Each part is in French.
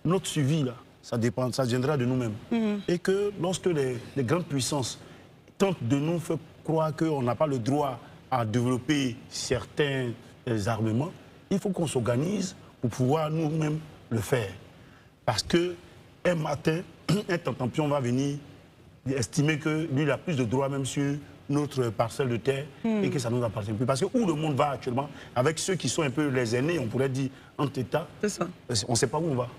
notre suivi, là, ça viendra de nous-mêmes. Et que lorsque les grandes puissances tentent de nous faire croire qu'on n'a pas le droit à développer certains armements, il faut qu'on s'organise pour pouvoir nous-mêmes le faire. Parce qu'un matin, un tentampion va venir estimer que lui, il a plus de droits même sur notre parcelle de terre et que ça ne nous appartient plus. Parce que où le monde va actuellement, avec ceux qui sont un peu les aînés, on pourrait dire entre États, on ne sait pas où on va.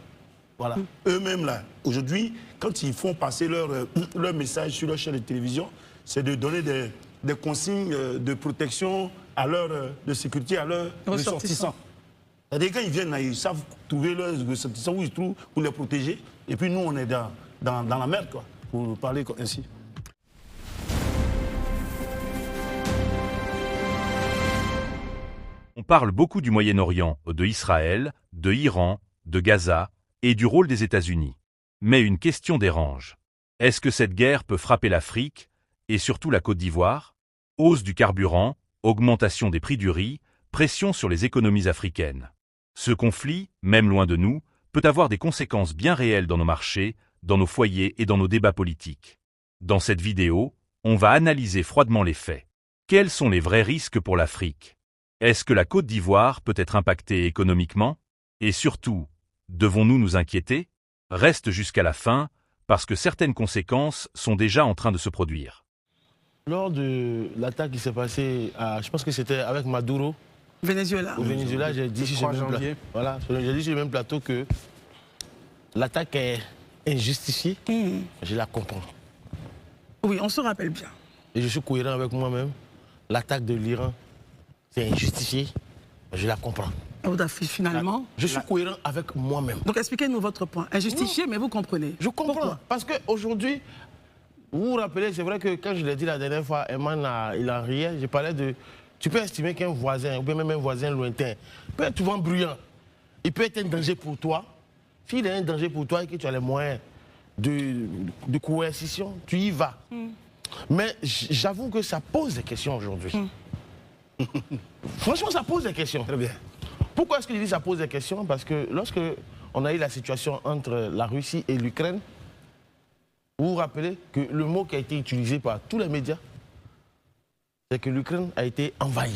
Voilà. Eux-mêmes, là, aujourd'hui, quand ils font passer leur message sur leur chaîne de télévision, c'est de donner des consignes de protection, de sécurité à leurs ressortissants. C'est-à-dire quand ils viennent là, ils savent trouver leurs ressortissants où ils se trouvent pour les protéger. Et puis nous, on est dans la merde, quoi, pour parler ainsi. On parle beaucoup du Moyen-Orient, de Israël, de Iran, de Gaza et du rôle des États-Unis. Mais une question dérange. Est-ce que cette guerre peut frapper l'Afrique, et surtout la Côte d'Ivoire? Hausse du carburant, augmentation des prix du riz, pression sur les économies africaines. Ce conflit, même loin de nous, peut avoir des conséquences bien réelles dans nos marchés, dans nos foyers et dans nos débats politiques. Dans cette vidéo, on va analyser froidement les faits. Quels sont les vrais risques pour l'Afrique? Est-ce que la Côte d'Ivoire peut être impactée économiquement? Et surtout, devons-nous nous inquiéter? Reste jusqu'à la fin, parce que certaines conséquences sont déjà en train de se produire. Lors de l'attaque qui s'est passée, je pense que c'était avec Maduro, Venezuela. au Venezuela, j'ai dit sur le même plateau que l'attaque est injustifiée, je la comprends. Oui, on se rappelle bien. Et je suis cohérent avec moi-même. L'attaque de l'Iran, c'est injustifié, je la comprends. Finalement, je suis cohérent avec moi-même. Donc expliquez-nous votre point. Injustifié, mais vous comprenez. Je comprends. Pourquoi? Parce qu'aujourd'hui, vous vous rappelez, c'est vrai que quand je l'ai dit la dernière fois, Eman, il en riait, je parlais de... Tu peux estimer qu'un voisin, ou bien même un voisin lointain, peut être souvent bruyant. Il peut être un danger pour toi. S'il est un danger pour toi et que tu as les moyens de coercition, tu y vas. Mais j'avoue que ça pose des questions aujourd'hui. Franchement, ça pose des questions. Très bien. Pourquoi est-ce que je dis ça pose des questions? Parce que lorsque on a eu la situation entre la Russie et l'Ukraine, vous vous rappelez que le mot qui a été utilisé par tous les médias, c'est que l'Ukraine a été envahie.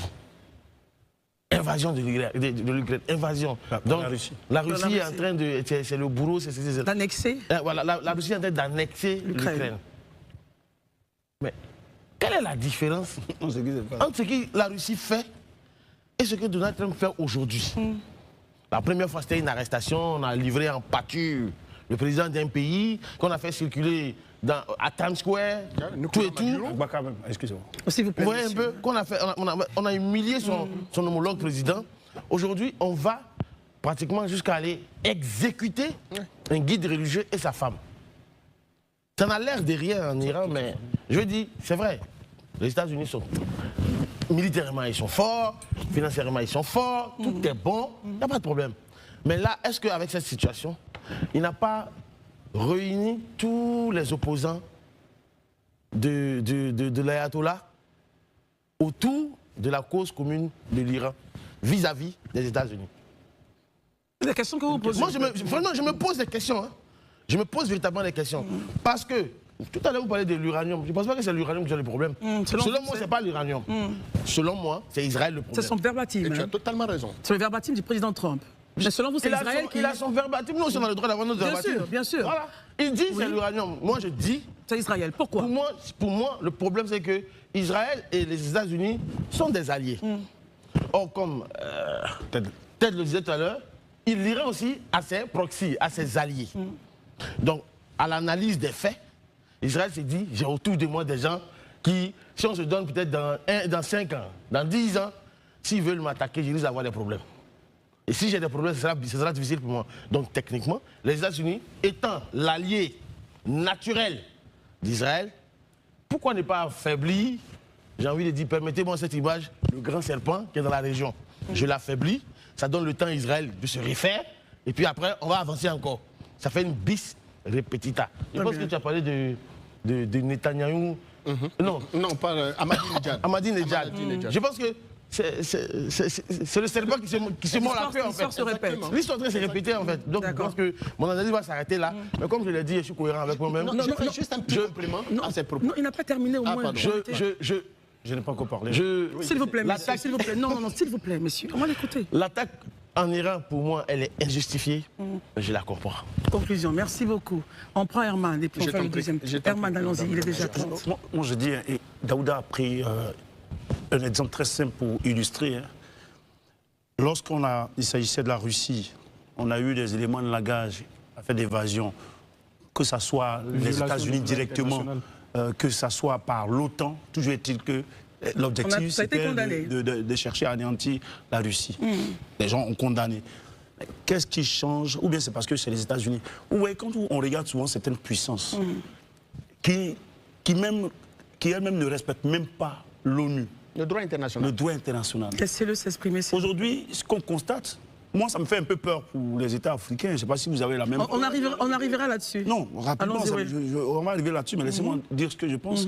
Invasion de l'Ukraine, invasion. Donc la Russie est en train de... C'est le bourreau, c'est... D'annexer. Voilà, la Russie est en train d'annexer l'Ukraine. Mais quelle est la différence entre ce que la Russie fait et ce que Donald Trump fait aujourd'hui? La première fois, c'était une arrestation, on a livré en pâture le président d'un pays, qu'on a fait circuler à Times Square, tout et tout. Excusez-moi. Vous voyez un peu qu'on a fait, on a humilié son homologue président. Aujourd'hui, on va pratiquement jusqu'à aller exécuter un guide religieux et sa femme. Ça n'a l'air de rien en Iran, mais je dis, c'est vrai. Les États-Unis sont... Militairement, ils sont forts. Financièrement, ils sont forts. Tout est bon. Il n'y a pas de problème. Mais là, est-ce qu'avec cette situation, il n'a pas réuni tous les opposants de l'ayatollah autour de la cause commune de l'Iran vis-à-vis des États-Unis? C'est la question que vous posez. Moi, vraiment, je me pose des questions. Hein. Je me pose véritablement des questions. Parce que, tout à l'heure, vous parlez de l'uranium. Je ne pense pas que c'est l'uranium qui a le problème. Selon moi, ce n'est pas l'uranium. Selon moi, c'est Israël le problème. C'est son verbatim. Et tu as totalement raison. C'est le verbatim du président Trump. Mais selon vous, c'est Israël qui... Il a son verbatim. Nous aussi, on a le droit d'avoir notre verbatim. Bien sûr, bien sûr. Voilà. Il dit c'est l'uranium. Moi, je dis... C'est Israël. Pourquoi? Pour moi, le problème, c'est que Israël et les États-Unis sont des alliés. Or, comme Ted le disait tout à l'heure, il irait aussi à ses proxys, à ses alliés. Donc, à l'analyse des faits, Israël s'est dit, j'ai autour de moi des gens qui, si on se donne peut-être dans 5 ans, dans 10 ans, s'ils veulent m'attaquer, je risque d'avoir des problèmes. Et si j'ai des problèmes, ce sera difficile pour moi. Donc, techniquement, les États-Unis, étant l'allié naturel d'Israël, pourquoi ne pas affaiblir, j'ai envie de dire, permettez-moi cette image, le grand serpent qui est dans la région. Je l'affaiblis, ça donne le temps à Israël de se refaire, et puis après, on va avancer encore. Ça fait une bis repetita. Je pense que tu as parlé de Netanyahou. Non, pas Ahmadinejad. Ahmadinejad. Je pense que c'est le serpent qui se mord la queue, en fait. L'histoire se répète. L'histoire doit se répéter, en fait. Donc, je pense que mon analyse va s'arrêter là. Mais comme je l'ai dit, je suis cohérent avec moi-même. Non, je fais juste un petit complément à ces propos. Non, il n'a pas terminé au moins. pardon. Je n'ai pas encore parlé. S'il vous plaît, monsieur, s'il vous plaît. Non, s'il vous plaît, monsieur. On va l'écouter. L'attaque en Iran, pour moi, elle est injustifiée. Je la comprends. Conclusion, merci beaucoup. On prend Herman et puis on fait le deuxième. Herman, allons-y, il est déjà temps. Moi, je dis, et Daouda a pris un exemple très simple pour illustrer. Hein. Il s'agissait de la Russie, on a eu des éléments de langage à faire d'évasion, que ce soit les États-Unis directement, que ce soit par l'OTAN, toujours est-il que l'objectif c'était de chercher à anéantir la Russie. Les gens ont condamné. Qu'est-ce qui change? Ou bien c'est parce que c'est les États-Unis. Ouais, quand on regarde souvent certaines puissances qui elles-mêmes ne respectent même pas l'ONU. Le droit international. Le droit international. Laissez-le s'exprimer. Aujourd'hui, ce qu'on constate, moi ça me fait un peu peur pour les États africains. Je ne sais pas si vous avez la même... On arrivera là-dessus. Non, rapidement, on va arriver là-dessus, mais laissez-moi dire ce que je pense.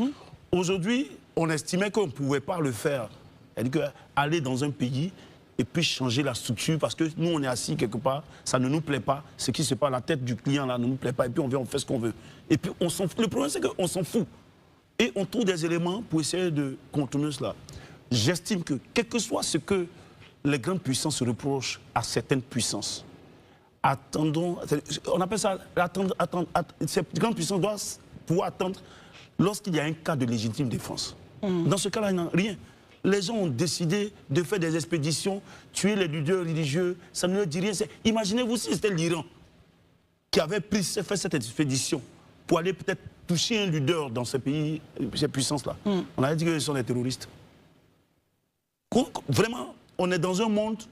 Aujourd'hui, on estimait qu'on ne pouvait pas le faire. C'est-à-dire aller dans un pays et puis changer la structure, parce que nous, on est assis quelque part, ça ne nous plaît pas, ce qui se passe, la tête du client là ne nous plaît pas, et puis on fait ce qu'on veut. Et puis on s'en fout. Le problème, c'est qu'on s'en fout. Et on trouve des éléments pour essayer de contourner cela. J'estime que, quel que soit ce que les grandes puissances se reprochent à certaines puissances, attendons, on appelle ça, ces grandes puissances doivent pouvoir attendre lorsqu'il y a un cas de légitime défense. Dans ce cas-là, il n'y a rien. Les gens ont décidé de faire des expéditions, tuer les leaders religieux, ça ne leur dit rien. Imaginez-vous si c'était l'Iran qui avait fait cette expédition pour aller peut-être toucher un leader dans ces pays, ces puissances-là. On avait dit qu'ils sont des terroristes. Vraiment, on est dans un monde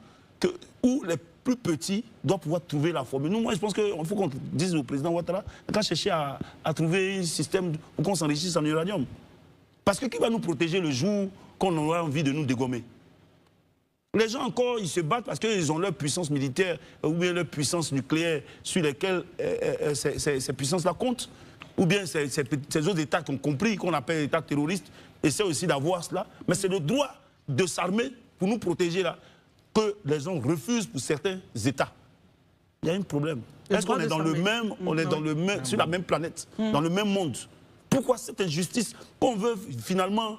où les plus petits doivent pouvoir trouver la formule. Nous, moi, je pense qu'il faut qu'on dise au président Ouattara qu'à chercher à trouver un système où qu'on s'enrichisse en uranium. Parce que qui va nous protéger le jour qu'on aura envie de nous dégommer? Les gens encore, ils se battent parce qu'ils ont leur puissance militaire ou bien leur puissance nucléaire sur lesquelles ces puissances-là comptent. Ou bien ces autres États qui ont compris, qu'on appelle États terroristes, essaient aussi d'avoir cela. Mais c'est le droit de s'armer pour nous protéger là, que les gens refusent pour certains États. Il y a un problème. Est-ce qu'on est dans le même, sur la même planète, dans le même monde? Pourquoi cette injustice qu'on veut finalement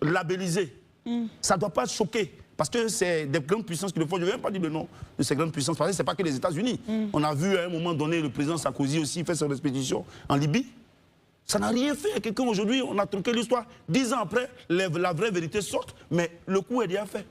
labelliser? Ça ne doit pas choquer, parce que c'est des grandes puissances qui le font. Je ne vais même pas dire le nom de ces grandes puissances, parce que ce n'est pas que les États-Unis. On a vu à un moment donné le président Sarkozy aussi faire son expédition en Libye. Ça n'a rien fait à quelqu'un aujourd'hui, on a tronqué l'histoire. 10 ans après, la vraie vérité sort, mais le coup est déjà fait.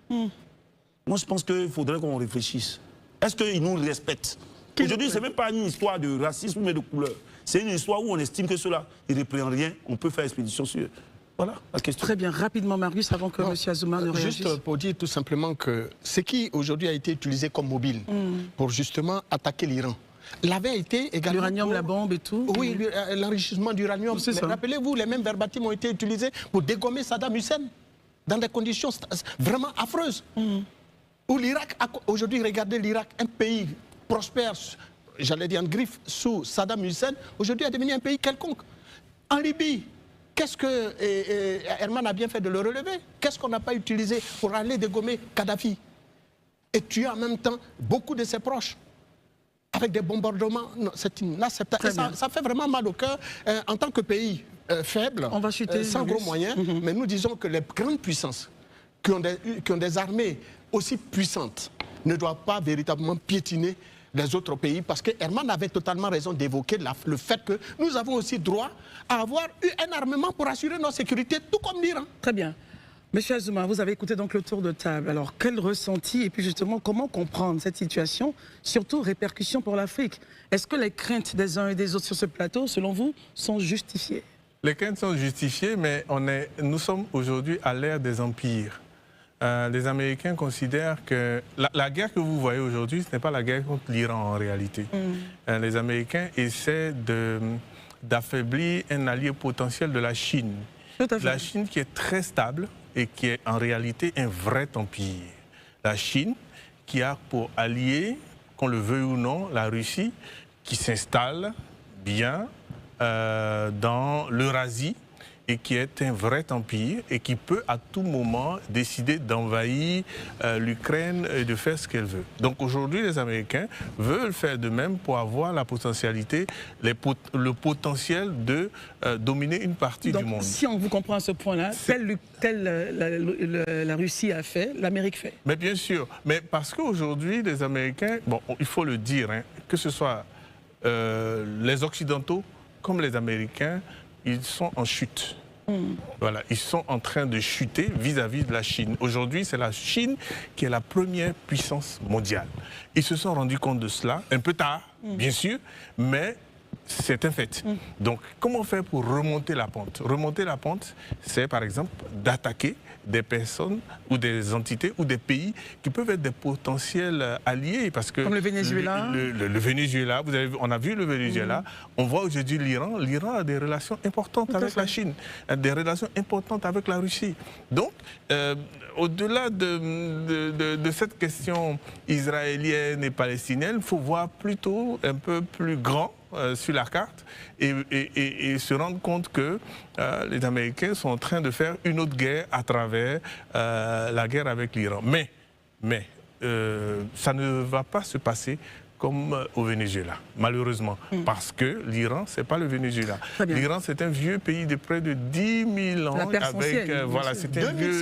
Moi, je pense qu'il faudrait qu'on réfléchisse. Est-ce qu'ils nous respectent? Aujourd'hui, ce n'est même pas une histoire de racisme, mais de couleur. C'est une histoire où on estime que cela ne représente rien, on peut faire expédition sur eux. Voilà la question. Très bien, rapidement, Marius, avant que M. Azouma ne réagisse. Juste pour dire tout simplement que ce qui aujourd'hui a été utilisé comme mobile pour justement attaquer l'Iran, l'avait été également... L'uranium, la bombe et tout. Oui, l'enrichissement d'uranium. Rappelez-vous, les mêmes verbatims ont été utilisés pour dégommer Saddam Hussein dans des conditions vraiment affreuses. Où l'Irak, aujourd'hui, regardez l'Irak, un pays prospère, j'allais dire en griffe, sous Saddam Hussein, aujourd'hui est devenu un pays quelconque. En Libye, qu'est-ce que Herman a bien fait de le relever? Qu'est-ce qu'on n'a pas utilisé pour aller dégommer Kadhafi et tuer en même temps beaucoup de ses proches avec des bombardements? C'est inacceptable. Ça fait vraiment mal au cœur en tant que pays faible, on va chuter, sans gros moyens. Mais nous disons que les grandes puissances qui ont des armées aussi puissantes ne doivent pas véritablement piétiner les autres pays, parce que Herman avait totalement raison d'évoquer le fait que nous avons aussi droit à avoir eu un armement pour assurer notre sécurité, tout comme l'Iran. Très bien. Monsieur Azouma, vous avez écouté donc le tour de table. Alors, quel ressenti et puis justement, comment comprendre cette situation, surtout répercussions pour l'Afrique? Est-ce que les craintes des uns et des autres sur ce plateau, selon vous, sont justifiées? Les craintes sont justifiées, mais nous sommes aujourd'hui à l'ère des empires. Les Américains considèrent que la guerre que vous voyez aujourd'hui, ce n'est pas la guerre contre l'Iran en réalité. Les Américains essaient d'affaiblir un allié potentiel de la Chine. La Chine qui est très stable et qui est en réalité un vrai empire. La Chine qui a pour allié, qu'on le veuille ou non, la Russie, qui s'installe bien dans l'Eurasie et qui est un vrai empire et qui peut à tout moment décider d'envahir l'Ukraine et de faire ce qu'elle veut. Donc aujourd'hui, les Américains veulent faire de même pour avoir la potentialité, le potentiel de dominer une partie du monde. Si on vous comprend à ce point-là, la Russie a fait, l'Amérique fait. Mais bien sûr, mais parce qu'aujourd'hui, les Américains, bon, il faut le dire, hein, que ce soit les Occidentaux comme les Américains, ils sont en chute. Voilà, ils sont en train de chuter vis-à-vis de la Chine. Aujourd'hui, c'est la Chine qui est la première puissance mondiale. Ils se sont rendus compte de cela, un peu tard, bien sûr, mais c'est un fait. Donc, comment faire pour remonter la pente? Remonter la pente, c'est par exemple d'attaquer des personnes ou des entités ou des pays qui peuvent être des potentiels alliés. Parce que comme le Venezuela. Le Venezuela, on a vu le Venezuela, on voit aujourd'hui l'Iran. L'Iran a des relations importantes avec la Chine, des relations importantes avec la Russie. Donc, au-delà de cette question israélienne et palestinienne, il faut voir plutôt un peu plus grand sur la carte et se rendre compte que les Américains sont en train de faire une autre guerre à travers la guerre avec l'Iran. Mais ça ne va pas se passer comme au Venezuela, malheureusement. Parce que l'Iran, ce n'est pas le Venezuela. L'Iran, c'est un vieux pays de près de 10 000 ans. Avec, voilà, c'est un vieux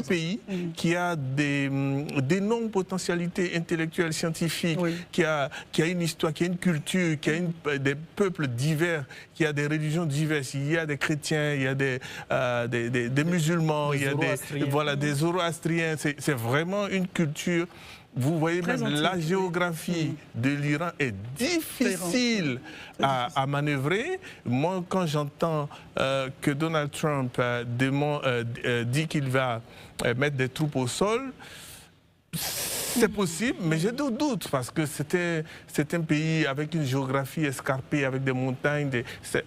pays qui a d'énormes potentialités intellectuelles, scientifiques, qui a une histoire, qui a une culture, qui a des peuples divers, qui a des religions diverses. Il y a des chrétiens, il y a des musulmans, il y a des zoroastriens. C'est vraiment une culture. Vous voyez même la géographie de l'Iran est difficile à manœuvrer. Moi, quand j'entends que Donald Trump dit qu'il va mettre des troupes au sol, c'est possible, mais j'ai des doutes parce que c'est un pays avec une géographie escarpée, avec des montagnes.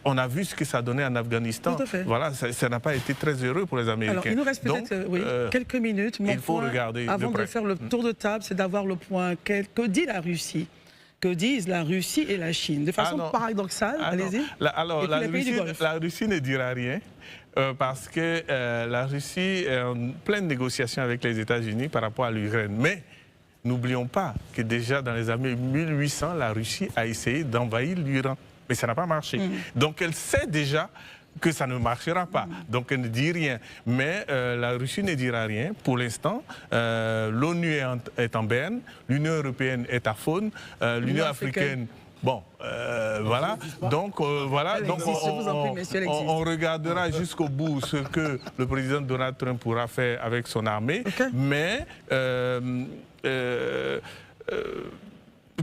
On a vu ce que ça donnait en Afghanistan. Voilà, ça n'a pas été très heureux pour les Américains. Alors, il nous reste peut-être quelques minutes. Il faut regarder avant de faire le tour de table, c'est d'avoir le point. Que dit la Russie? Que disent la Russie et la Chine? De façon paradoxale, allez-y. Alors, la Russie ne dira rien. Parce que la Russie est en pleine négociation avec les États-Unis par rapport à l'Ukraine. Mais n'oublions pas que déjà dans les années 1800, la Russie a essayé d'envahir l'Iran. Mais ça n'a pas marché. Donc elle sait déjà que ça ne marchera pas. Donc elle ne dit rien. Mais la Russie ne dira rien. Pour l'instant, l'ONU est en berne, l'Union européenne est à faune, l'Union africaine... Bon, voilà. Donc, on regardera jusqu'au bout ce que le président Donald Trump pourra faire avec son armée. Mais,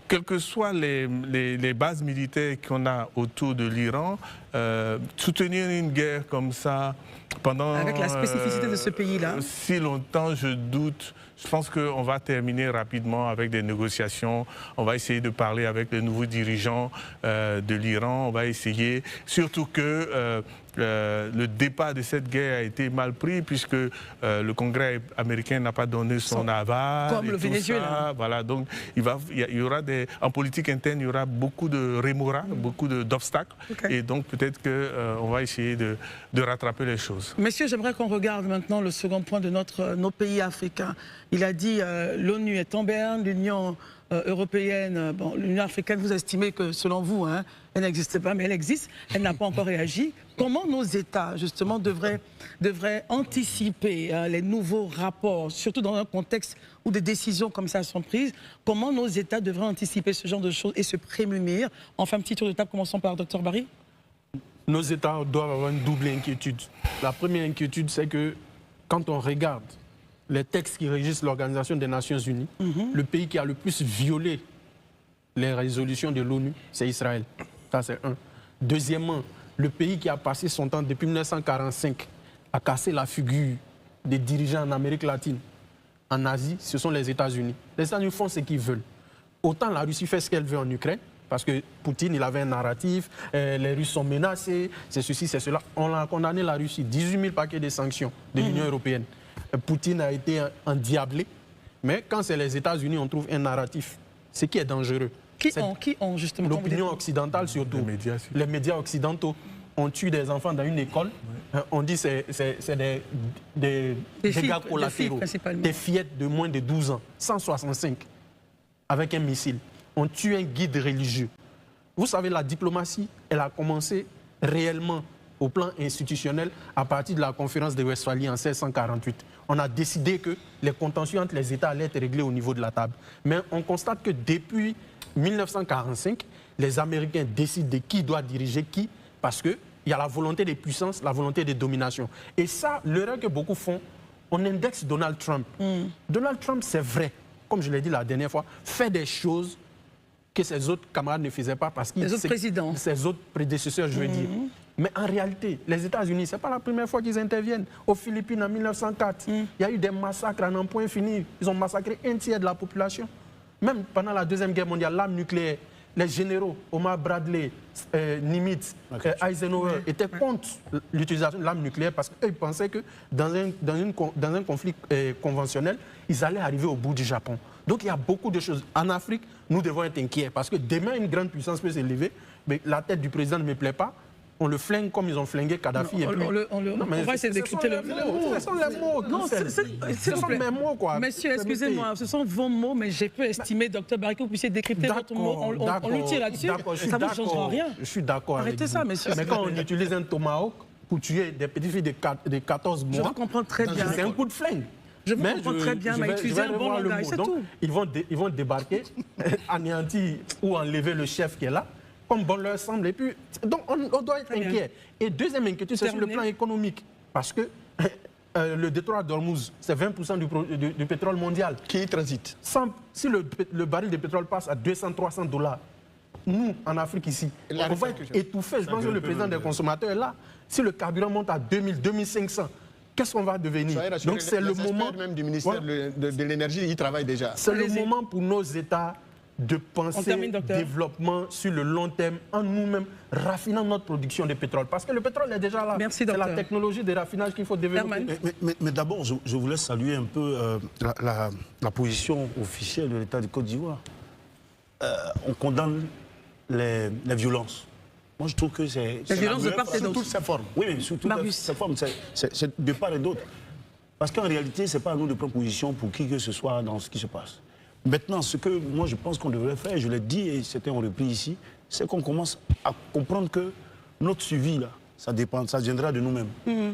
quelles que soient les bases militaires qu'on a autour de l'Iran, soutenir une guerre comme ça pendant... Avec la spécificité de ce pays-là. Si longtemps, je doute. Je pense qu'on va terminer rapidement avec des négociations. On va essayer de parler avec les nouveaux dirigeants de l'Iran. On va essayer, surtout que le départ de cette guerre a été mal pris puisque le Congrès américain n'a pas donné son aval. Comme le Venezuela. Voilà, donc il y aura en politique interne, il y aura beaucoup de rémora, beaucoup d'obstacles. Et donc peut-être qu'on va essayer de rattraper les choses. Messieurs, j'aimerais qu'on regarde maintenant le second point de nos pays africains. Il a dit l'ONU est en berne, l'Union européenne, l'Union africaine, vous estimez que selon vous, elle n'existe pas, mais elle existe, elle n'a pas encore réagi. Comment nos États, justement, devraient anticiper les nouveaux rapports, surtout dans un contexte où des décisions comme ça sont prises? Comment nos États devraient anticiper ce genre de choses et se prémunir? Enfin, un petit tour de table, commençons par Dr Barry. Nos États doivent avoir une double inquiétude. La première inquiétude, c'est que quand on regarde les textes qui régissent l'Organisation des Nations Unies, le pays qui a le plus violé les résolutions de l'ONU, c'est Israël. Ça, c'est un. Deuxièmement, le pays qui a passé son temps depuis 1945 à casser la figure des dirigeants en Amérique latine, en Asie, ce sont les États-Unis. Les États-Unis font ce qu'ils veulent. Autant la Russie fait ce qu'elle veut en Ukraine, parce que Poutine, il avait un narratif, les Russes sont menacés, c'est ceci, c'est cela. On a condamné la Russie, 18 000 paquets de sanctions de l'Union européenne. Poutine a été endiablé, mais quand c'est les États-Unis, on trouve un narratif, ce qui est dangereux. Qui ont justement l'opinion occidentale surtout, les médias occidentaux. on tue des enfants dans une école, on dit que c'est des dégâts collatéraux, des fillettes de moins de 12 ans, 165, avec un missile. On tue un guide religieux. Vous savez, la diplomatie, elle a commencé réellement au plan institutionnel à partir de la conférence de Westphalie en 1648. On a décidé que les contentieux entre les États allaient être réglés au niveau de la table. Mais on constate que depuis 1945, les Américains décident de qui doit diriger qui, parce qu'il y a la volonté des puissances, la volonté de domination. Et ça, l'erreur que beaucoup font, on indexe Donald Trump. Donald Trump, c'est vrai, comme je l'ai dit la dernière fois, fait des choses que ses autres camarades ne faisaient pas parce qu'ils... Ses autres prédécesseurs, je veux dire. Mais en réalité, les États-Unis, ce n'est pas la première fois qu'ils interviennent. Aux Philippines, en 1904, il y a eu des massacres à n'en point finir. Ils ont massacré un tiers de la population. Même pendant la Deuxième Guerre mondiale, l'arme nucléaire, les généraux, Omar Bradley, Nimitz, Eisenhower, étaient contre l'utilisation de l'arme nucléaire parce qu'ils pensaient que dans un conflit conventionnel, ils allaient arriver au bout du Japon. Donc il y a beaucoup de choses. En Afrique, nous devons être inquiets parce que demain, une grande puissance peut s'élever, mais la tête du président ne me plaît pas. On le flingue comme ils ont flingué Kadhafi. On va essayer d'écouter le mot. Ce sont les mots. Non, ce sont mes mots, quoi. Monsieur, excusez-moi, ce sont vos mots, mais j'ai pu estimer, docteur Barry, que vous puissiez décrypter votre mot. On lui tire là-dessus. Ça ne changera rien. Je suis d'accord. Arrêtez ça, monsieur. Mais quand on utilise un tomahawk pour tuer des petites filles de 14 mois, je vous comprends très bien. C'est un coup de flingue. Je vous comprends très bien, mais utilisez un bon langage, c'est tout. Ils vont débarquer, anéantir ou enlever le chef qui est là, comme bon leur semble. Et puis, donc, on doit être inquiet. Et deuxième inquiétude, c'est sur le plan économique. Parce que le détroit d'Ormuz, c'est 20% du pétrole mondial. Qui transite. Si le baril de pétrole passe à 200-300 $, nous, en Afrique ici, on va être étouffés. Je pense que le président des consommateurs est là. Si le carburant monte à 2000, 2500, qu'est-ce qu'on va devenir? Donc c'est le moment même du ministère de l'énergie, il travaille déjà. C'est le moment pour nos États de penser développement sur le long terme en nous-mêmes raffinant notre production de pétrole. Parce que le pétrole est déjà là. Merci, c'est la technologie de raffinage qu'il faut développer. Mais d'abord, je voulais saluer un peu la position officielle de l'État de Côte d'Ivoire. On condamne les violences. Moi, je trouve que c'est... La violence de part et d'autre. Sous toutes ses formes. Oui, mais sous toutes ses formes. C'est de part et d'autre. Parce qu'en réalité, ce n'est pas à nous de prendre position pour qui que ce soit dans ce qui se passe. Maintenant, ce que moi, je pense qu'on devrait faire, je l'ai dit et c'était en repris ici, c'est qu'on commence à comprendre que notre suivi, là, ça viendra de nous-mêmes.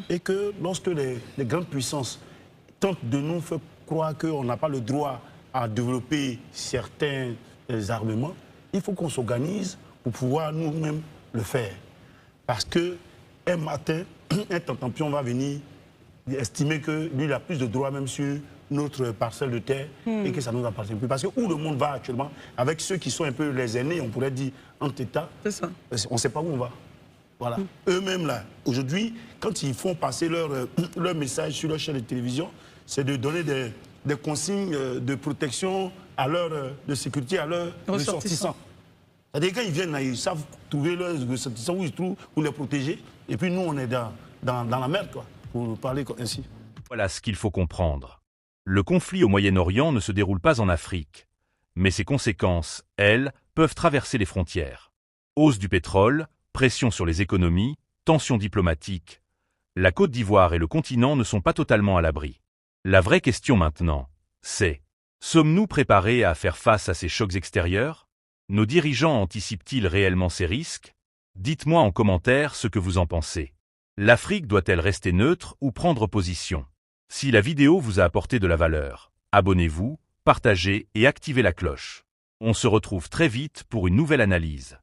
Et que lorsque les grandes puissances tentent de nous faire croire qu'on n'a pas le droit à développer certains armements, il faut qu'on s'organise pour pouvoir nous-mêmes le faire. Parce qu'un matin, un tentampion va venir estimer que lui, il a plus de droits même sur notre parcelle de terre et que ça ne nous appartient plus. Parce que où le monde va actuellement, avec ceux qui sont un peu les aînés, on pourrait dire entre États, on ne sait pas où on va. Voilà. Eux-mêmes, là, aujourd'hui, quand ils font passer leur message sur leur chaîne de télévision, c'est de donner des consignes de protection, de sécurité à leurs ressortissants. C'est-à-dire quand ils viennent là, ils savent trouver leurs ressortissants où ils se trouvent, pour les protéger. Et puis nous, on est dans la merde, quoi, pour parler ainsi. Voilà ce qu'il faut comprendre. Le conflit au Moyen-Orient ne se déroule pas en Afrique, mais ses conséquences, elles, peuvent traverser les frontières. Hausse du pétrole, pression sur les économies, tensions diplomatiques. La Côte d'Ivoire et le continent ne sont pas totalement à l'abri. La vraie question maintenant, c'est: sommes-nous préparés à faire face à ces chocs extérieurs? Nos dirigeants anticipent-ils réellement ces risques? Dites-moi en commentaire ce que vous en pensez. L'Afrique doit-elle rester neutre ou prendre position? Si la vidéo vous a apporté de la valeur, abonnez-vous, partagez et activez la cloche. On se retrouve très vite pour une nouvelle analyse.